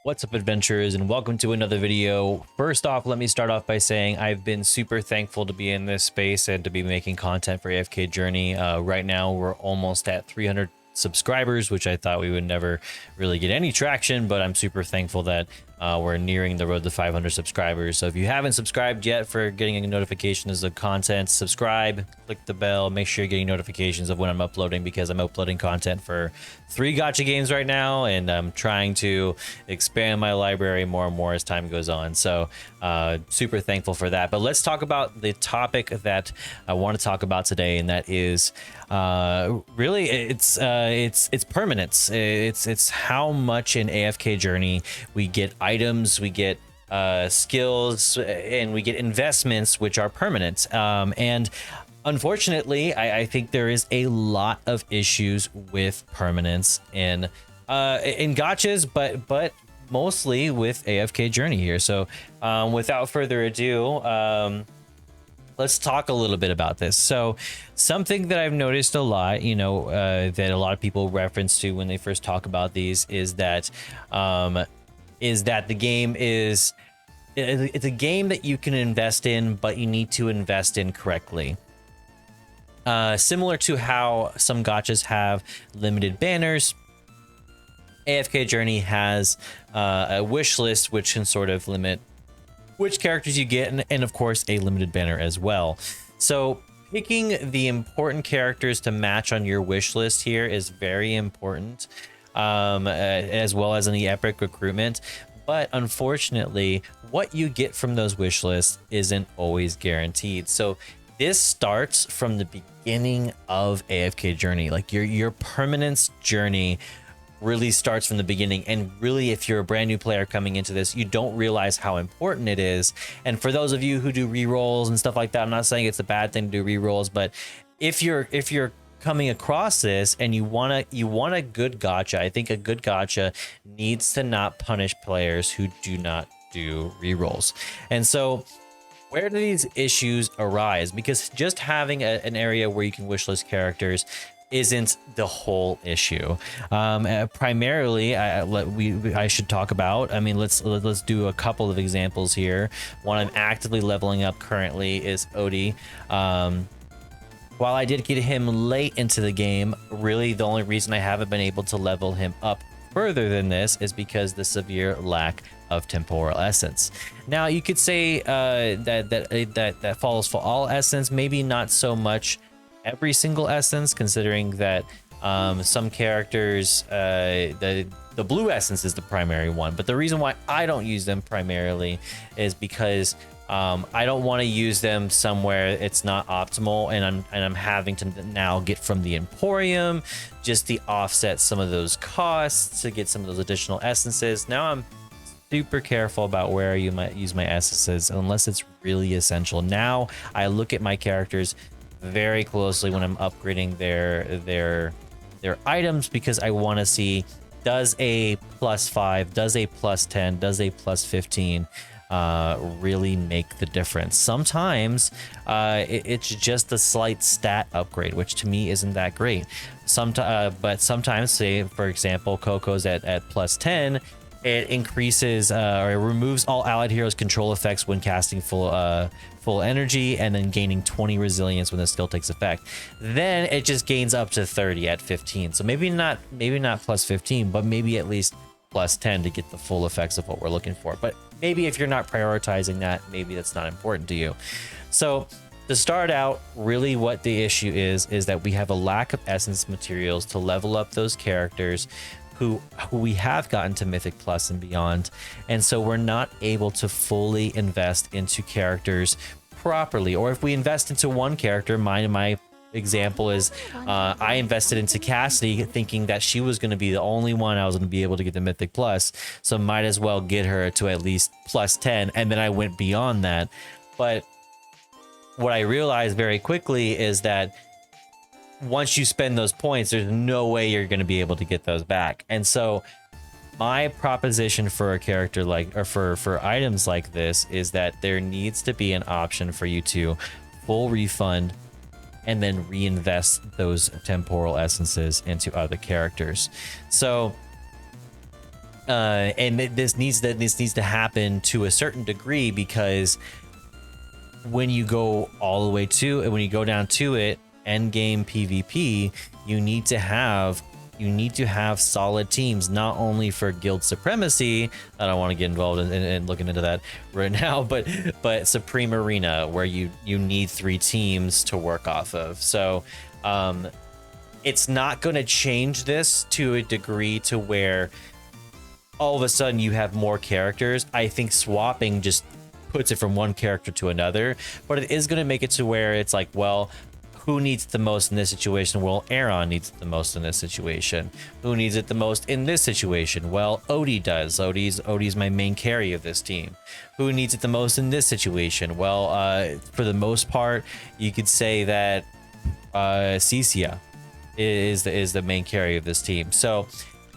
What's up, adventurers, and welcome to another video. First off, let me start off by saying I've been super thankful to be in this space and to be making content for AFK Journey. Right now, we're almost at 300 subscribers, which I thought we would never really get any traction, but I'm super thankful that we're nearing the road to 500 subscribers. So if you haven't subscribed yet for getting notifications of content, subscribe, click the bell, make sure you're getting notifications of when I'm uploading, because I'm uploading content for 3 gacha games right now, and I'm trying to expand my library more and more as time goes on. So super thankful for that. But let's talk about the topic that I want to talk about today, and that is really it's permanence. It's how much in AFK Journey we get items, we get skills, and we get investments which are permanent. And unfortunately, I think there is a lot of issues with permanence in gachas, but mostly with AFK Journey here. So without further ado, let's talk a little bit about this. So something that I've noticed a lot, that a lot of people reference to when they first talk about these is that the game it's a game that you can invest in, but you need to invest in correctly. Similar to how some gachas have limited banners, AFK Journey has a wish list which can sort of limit which characters you get, and of course a limited banner as well. So picking the important characters to match on your wish list here is very important, as well as in the epic recruitment. But unfortunately, what you get from those wish lists isn't always guaranteed. So this starts from the beginning of AFK Journey. Like your permanence journey really starts from the beginning. And really, if you're a brand new player coming into this, you don't realize how important it is. And for those of you who do rerolls and stuff like that, I'm not saying it's a bad thing to do rerolls, but if you're coming across this and you want a good gacha, I think a good gacha needs to not punish players who do not do rerolls. And so where do these issues arise? Because just having an area where you can wishlist characters isn't the whole issue. Primarily, I should talk about. I mean, let's do a couple of examples here. One I'm actively leveling up currently is Odie. While I did get him late into the game, really the only reason I haven't been able to level him up further than this is because the severe lack of temporal essence. Now you could say that follows for all essence, maybe not so much every single essence, considering that some characters, the blue essence is the primary one. But the reason why I don't use them primarily is because I don't want to use them somewhere it's not optimal, and I'm having to now get from the Emporium just to offset some of those costs to get some of those additional essences. Now I'm super careful about where you might use my essences unless it's really essential. Now I look at my characters very closely when I'm upgrading their items, because I want to see, does a +5, does a +10, does a +15 really make the difference? Sometimes it's just a slight stat upgrade, which to me isn't that great. But sometimes, say for example, Coco's at +10, it increases or it removes all allied heroes control effects when casting full energy, and then gaining 20 resilience when the skill takes effect. Then it just gains up to 30 at 15. So maybe not +15, but maybe at least +10 to get the full effects of what we're looking for. But maybe if you're not prioritizing that, maybe that's not important to you. So to start out, really what the issue is that we have a lack of essence materials to level up those characters who we have gotten to Mythic Plus and beyond. And so we're not able to fully invest into characters properly. Or if we invest into one character, my example is I invested into Cassidy thinking that she was going to be the only one I was going to be able to get the Mythic Plus, so might as well get her to at least +10, and then I went beyond that. But what I realized very quickly is that once you spend those points, there's no way you're going to be able to get those back. And so my proposition for a character like, or for items like this, is that there needs to be an option for you to full refund and then reinvest those temporal essences into other characters. So And this needs to happen to a certain degree, because when you go all the way to, and when you go down to it, end game PvP, you need to have solid teams, not only for guild supremacy. I don't want to get involved in looking into that right now, but Supreme Arena, where you need 3 teams to work off of. So it's not going to change this to a degree to where all of a sudden you have more characters. I think swapping just puts it from one character to another, but it is going to make it to where it's like, well, who needs it the most in this situation? Well, Aaron needs it the most in this situation. Who needs it the most in this situation? Well, Odie does. Odie's my main carry of this team. Who needs it the most in this situation? Well, for the most part, you could say that Cicia is the main carry of this team. So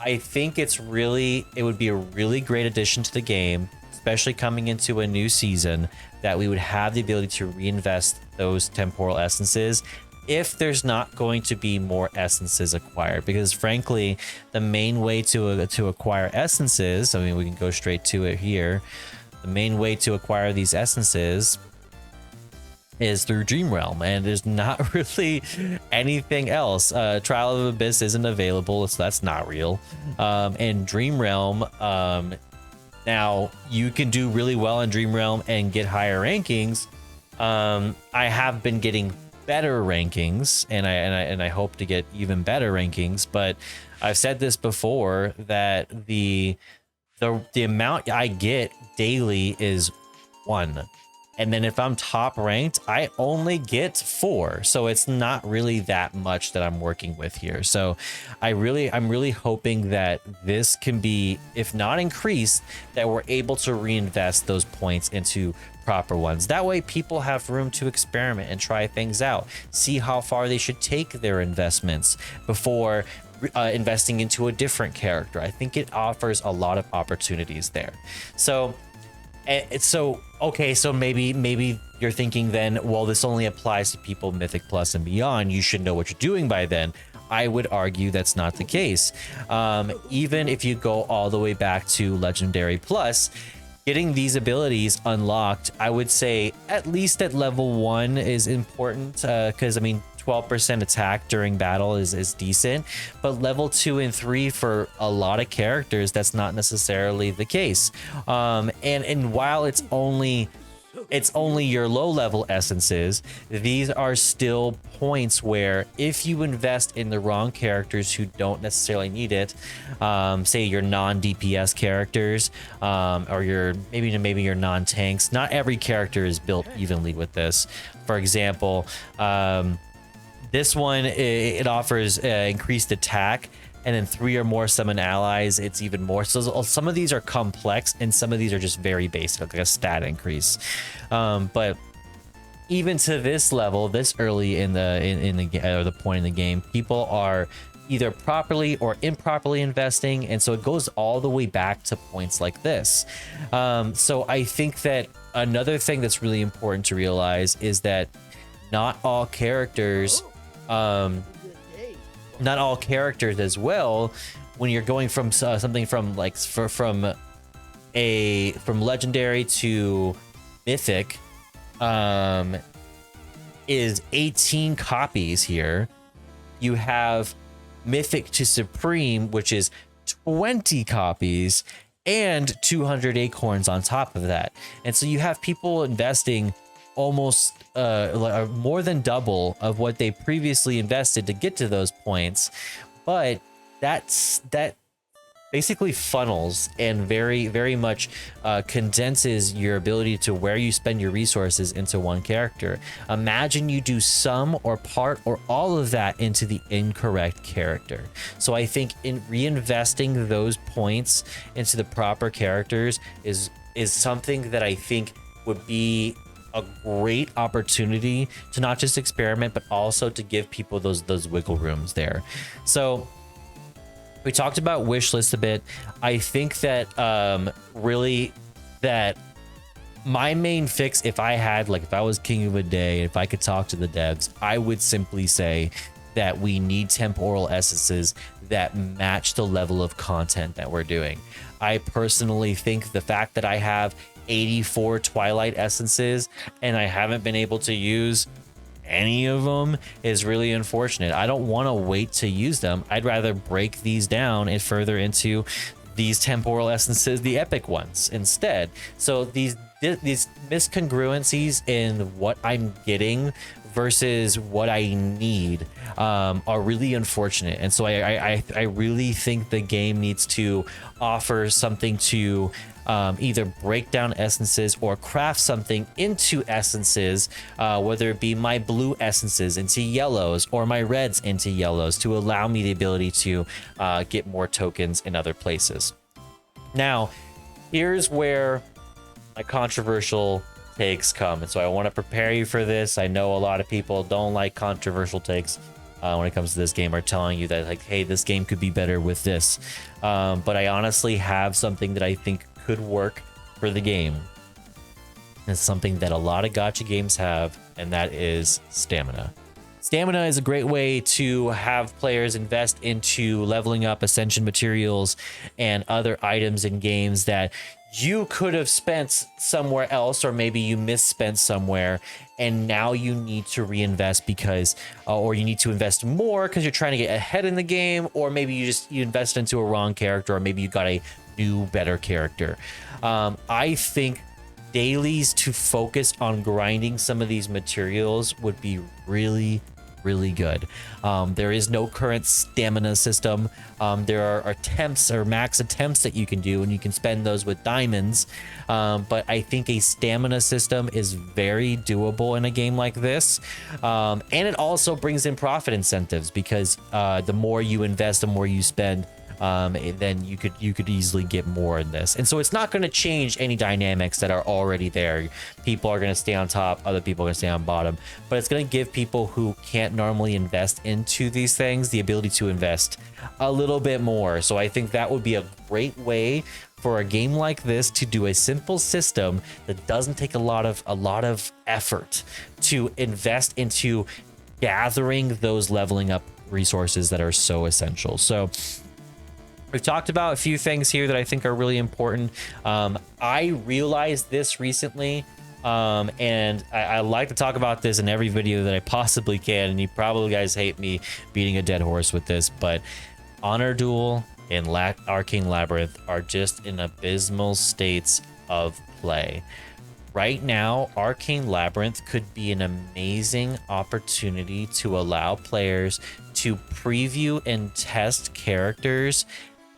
I think it would be a really great addition to the game, especially coming into a new season, that we would have the ability to reinvest those temporal essences if there's not going to be more essences acquired. Because frankly, the main way to acquire essences, I mean, we can go straight to it here. The main way to acquire these essences is through Dream Realm, and there's not really anything else. Trial of Abyss isn't available, so that's not real. And Dream Realm, now you can do really well in Dream Realm and get higher rankings. I have been getting better rankings, and I hope to get even better rankings. But I've said this before, that the amount I get daily is 1. And then if I'm top ranked, I only get 4. So it's not really that much that I'm working with here. So I'm really hoping that this can be, if not increased, that we're able to reinvest those points into proper ones. That way people have room to experiment and try things out, see how far they should take their investments before investing into a different character. I think it offers a lot of opportunities there. So okay, so maybe you're thinking then, well, this only applies to people Mythic Plus and beyond. You should know what you're doing by then. I would argue that's not the case. Even if you go all the way back to Legendary Plus, getting these abilities unlocked, I would say at least at level 1 is important, because I mean, 12% attack during battle is decent, but level 2 and 3 for a lot of characters, that's not necessarily the case. And while it's only your low level essences, these are still points where if you invest in the wrong characters who don't necessarily need it, say your non-DPS characters, or your maybe your non-tanks. Not every character is built evenly with this. For example, this one, it offers increased attack, and then 3 or more summon allies, it's even more. So some of these are complex, and some of these are just very basic, like a stat increase. But even to this level, this early in the point in the game, people are either properly or improperly investing, and so it goes all the way back to points like this. So I think that another thing that's really important to realize is that not all characters as well, when you're going from something from like from legendary to mythic, is 18 copies here. You have mythic to supreme, which is 20 copies, and 200 acorns on top of that. And so you have people investing almost more than double of what they previously invested to get to those points. But that basically funnels and very much condenses your ability to where you spend your resources into one character. Imagine you do some or part or all of that into the incorrect character. So I think in reinvesting those points into the proper characters is something that I think would be a great opportunity to not just experiment, but also to give people those wiggle rooms there. So we talked about wish list a bit. I think that really that my main fix, if I was king of a day, if I could talk to the devs, I would simply say that we need temporal essences that match the level of content that we're doing. I personally think the fact that I have 84 Twilight essences and I haven't been able to use any of them is really unfortunate. I don't want to wait to use them. I'd rather break these down and further into these temporal essences, the epic ones, instead. So these miscongruencies in what I'm getting versus what I need are really unfortunate. And so I really think the game needs to offer something to either break down essences or craft something into essences, whether it be my blue essences into yellows or my reds into yellows, to allow me the ability to get more tokens in other places. Now, here's where my controversial takes come, and so I want to prepare you for this. I know a lot of people don't like controversial takes when it comes to this game, are telling you that, like, hey, this game could be better with this, but I honestly have something that I think could work for the game. It's something that a lot of gacha games have, and that is stamina. Stamina is a great way to have players invest into leveling up ascension materials and other items in games that you could have spent somewhere else, or maybe you misspent somewhere, and now you need to reinvest because, or you need to invest more because you're trying to get ahead in the game, or maybe you invest into a wrong character, or maybe you got a new, better character. I think dailies to focus on grinding some of these materials would be really good. There is no current stamina system. There are attempts or max attempts that you can do, and you can spend those with diamonds, but I think a stamina system is very doable in a game like this, and it also brings in profit incentives, because the more you invest, the more you spend, then you could easily get more in this. And so it's not going to change any dynamics that are already there. People are going to stay on top, other people are going to stay on bottom, but it's going to give people who can't normally invest into these things the ability to invest a little bit more. So I think that would be a great way for a game like this to do a simple system that doesn't take a lot of effort to invest into gathering those leveling up resources that are so essential. So we've talked about a few things here that I think are really important. I realized this recently, and I like to talk about this in every video that I possibly can, and you probably guys hate me beating a dead horse with this, but Honor Duel and Arcane Labyrinth are just in abysmal states of play. Right now, Arcane Labyrinth could be an amazing opportunity to allow players to preview and test characters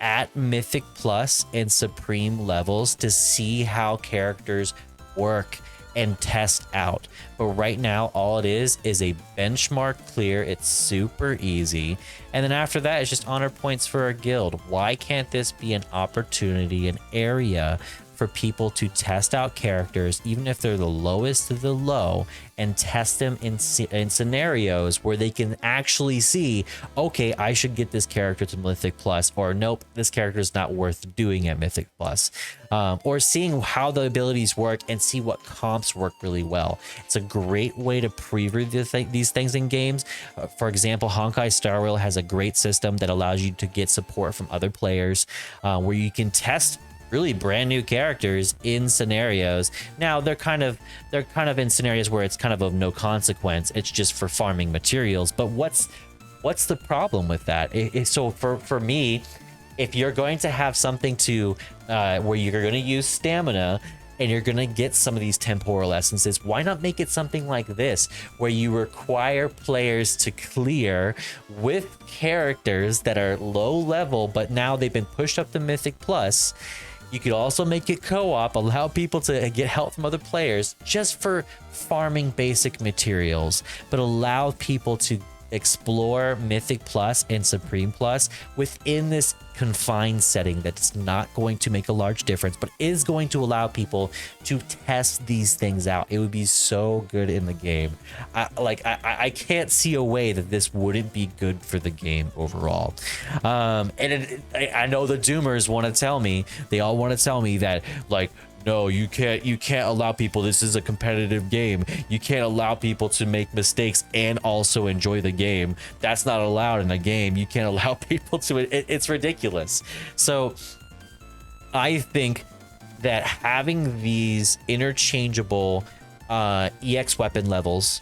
at Mythic Plus and Supreme levels to see how characters work and test out. But right now, all it is a benchmark clear. It's super easy, and then after that, it's just honor points for a guild. Why can't this be an opportunity, an area for people to test out characters, even if they're the lowest of the low, and test them in scenarios where they can actually see, okay, I should get this character to Mythic Plus, or nope, this character is not worth doing at Mythic Plus, or seeing how the abilities work and see what comps work really well. It's a great way to preview these things in games. For example, Honkai Star Rail has a great system that allows you to get support from other players, where you can test really brand new characters in scenarios. Now they're kind of in scenarios where it's kind of no consequence. It's just for farming materials. But what's the problem with that? So for me, if you're going to have something to where you're going to use stamina and you're going to get some of these temporal essences, why not make it something like this, where you require players to clear with characters that are low level, but now they've been pushed up to Mythic Plus. You could also make it co-op, allow people to get help from other players just for farming basic materials, but allow people to explore Mythic Plus and Supreme Plus within this confined setting that's not going to make a large difference, but is going to allow people to test these things out. It would be so good in the game. I can't see a way that this wouldn't be good for the game overall. I know the doomers want to tell me, they all want to tell me that, like, no, you can't allow people, this is a competitive game, you can't allow people to make mistakes and also enjoy the game. That's not allowed in a game. You can't allow people to, it's ridiculous. So I think that having these interchangeable EX weapon levels,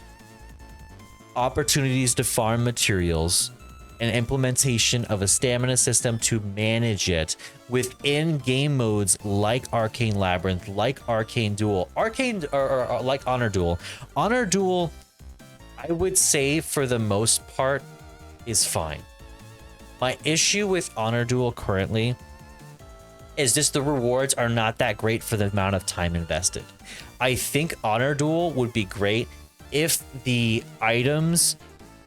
opportunities to farm materials, and implementation of a stamina system to manage it within game modes like Arcane Labyrinth, like Arcane Duel, or like Honor Duel. Honor Duel, I would say for the most part, is fine. My issue with Honor Duel currently is just the rewards are not that great for the amount of time invested. I think Honor Duel would be great if the items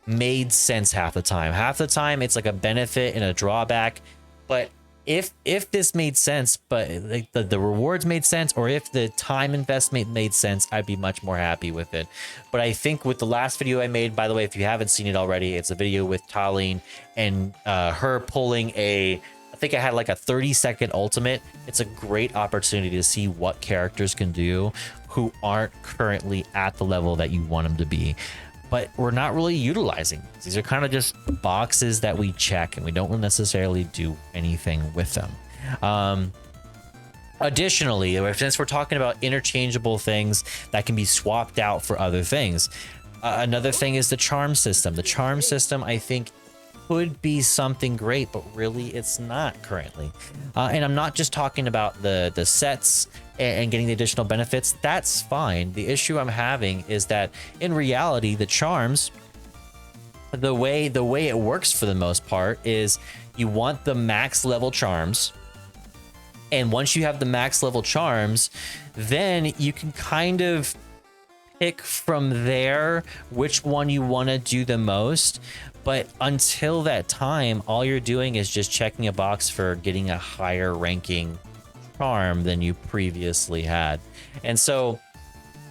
made sense half the time. Half the time it's like a benefit and a drawback, but if this made sense, but like the rewards made sense, or if the time investment made sense, I'd be much more happy with it. But I think with the last video I made, by the way, if you haven't seen it already, it's a video with Talene and her pulling I think I had like a 30-second ultimate. It's a great opportunity to see what characters can do who aren't currently at the level that you want them to be. But we're not really utilizing these are kind of just boxes that we check, and we don't necessarily do anything with them. Additionally, since we're talking about interchangeable things that can be swapped out for other things, another thing is the charm system. The charm system, I think, could be something great, but really it's not currently. And I'm not just talking about the sets and getting the additional benefits. That's fine. The issue I'm having is that in reality, the charms, the way it works for the most part is you want the max level charms. And once you have the max level charms, then you can kind of pick from there which one you want to do the most. But until that time, all you're doing is just checking a box for getting a higher ranking charm than you previously had. And so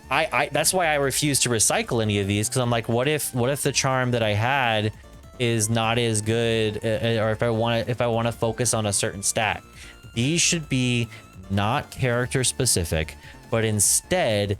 I that's why I refuse to recycle any of these, because I'm like, what if the charm that I had is not as good, or if I want to focus on a certain stat. These should be not character specific, but instead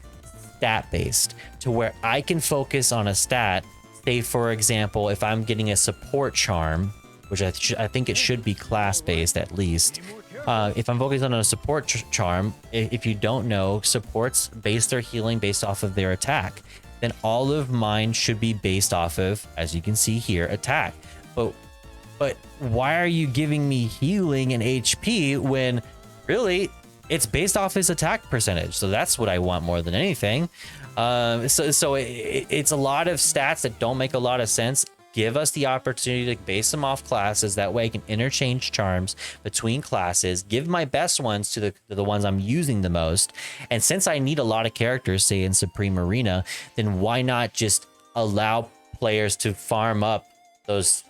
stat based, to where I can focus on a stat. Say, for example, if I'm getting a support charm, which I think it should be class based at least. If I'm focused on a support charm, if you don't know, supports base their healing based off of their attack. Then all of mine should be based off of, as you can see here, attack. But why are you giving me healing and HP when really it's based off his attack percentage? So that's what I want more than anything. So it's a lot of stats that don't make a lot of sense. Give us the opportunity to base them off classes. That way I can interchange charms between classes, give my best ones to the ones I'm using the most. And since I need a lot of characters, say in Supreme Arena, then why not just allow players to farm up those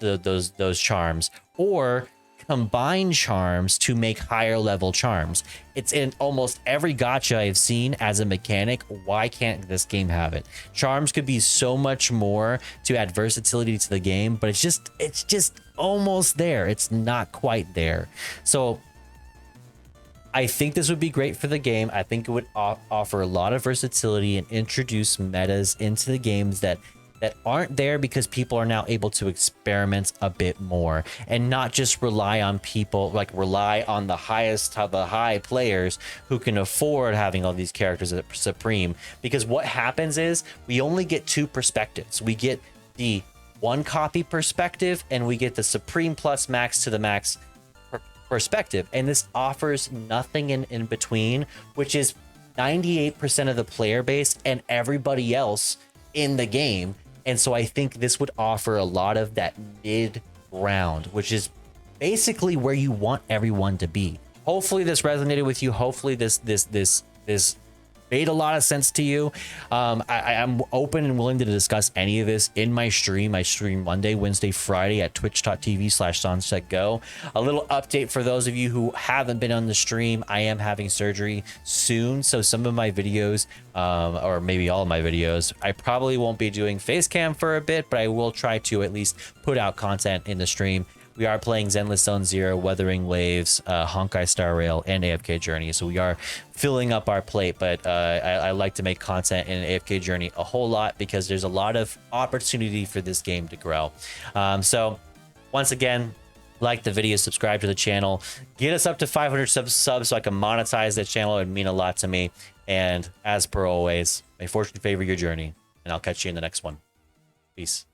charms, or combine charms to make higher level charms? It's in almost every gacha I've seen as a mechanic. Why can't this game have it? Charms could be so much more to add versatility to the game, but it's just almost there. It's not quite there. So I think this would be great for the game. I think it would offer a lot of versatility and introduce metas into the games that aren't there, because people are now able to experiment a bit more and not just rely on the highest of the high players who can afford having all these characters at Supreme. Because what happens is we only get two perspectives. We get the one copy perspective, and we get the Supreme plus max to the max perspective. And this offers nothing in between, which is 98% of the player base and everybody else in the game. And so I think this would offer a lot of that mid ground, which is basically where you want everyone to be. Hopefully this resonated with you. Hopefully this made a lot of sense to you. I'm open and willing to discuss any of this in my stream. I stream Monday, Wednesday, Friday at twitch.tv/ShawnSetGO. A little update for those of you who haven't been on the stream. I am having surgery soon, so some of my videos, or maybe all of my videos, I probably won't be doing face cam for a bit, but I will try to at least put out content in the stream. We are playing Zenless Zone Zero, Wuthering Waves, Honkai Star Rail, and AFK Journey. So we are filling up our plate, but I like to make content in AFK Journey a whole lot, because there's a lot of opportunity for this game to grow. So once again, like the video, subscribe to the channel, get us up to 500 subs so I can monetize that channel. It would mean a lot to me. And as per always, may fortune favor your journey, and I'll catch you in the next one. Peace.